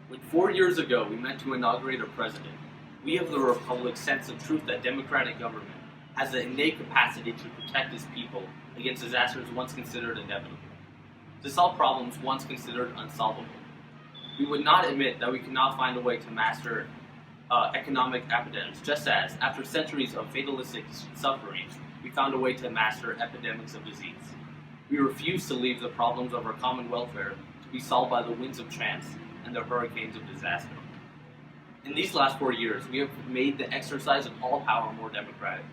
When 4 years ago we met to inaugurate a president, we of the Republic sensed the truth that democratic government has the innate capacity to protect its people against disasters once considered inevitable, to solve problems once considered unsolvable. We would not admit that we could not find a way to master economic epidemics, just as, after centuries of fatalistic suffering, we found a way to master epidemics of disease. We refuse to leave the problems of our common welfare to be solved by the winds of chance and the hurricanes of disaster. In these last 4 years, we have made the exercise of all power more democratic,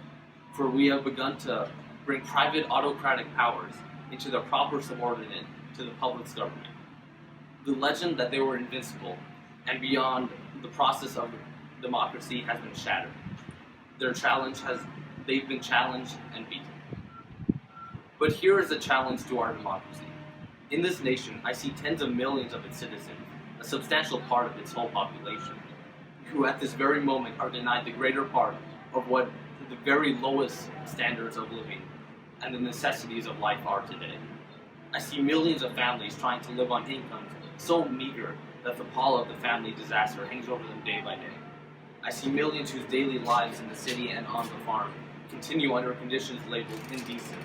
for we have begun to bring private autocratic powers into their proper subordinate to the public's government. The legend that they were invincible and beyond the process of democracy has been shattered. They've been challenged and beaten. But here is a challenge to our democracy. In this nation, I see tens of millions of its citizens, a substantial part of its whole population, who at this very moment are denied the greater part of what the very lowest standards of living and the necessities of life are today. I see millions of families trying to live on incomes so meager that the pall of the family disaster hangs over them day by day. I see millions whose daily lives in the city and on the farm continue under conditions labeled indecent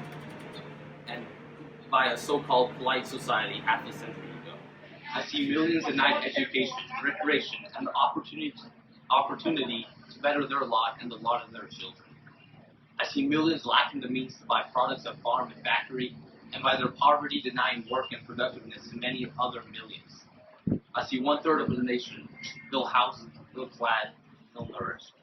and by a so-called polite society half a century ago. I see millions denied education, recreation, and the opportunity to better their lot and the lot of their children. I see millions lacking the means to buy products at farm and factory, and by their poverty denying work and productiveness to many other millions. I see 1/3 of the nation ill-housed, ill-clad, ill-nourished.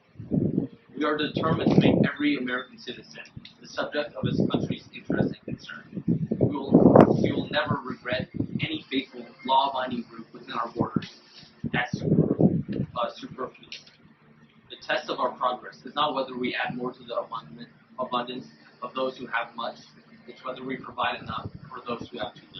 We are determined to make every American citizen the subject of his country's interest and concern. We will never regret any faithful, law-abiding group within our borders as superfluous. The test of our progress is not whether we add more to the abundance of those who have much, it's whether we provide enough for those who have too little.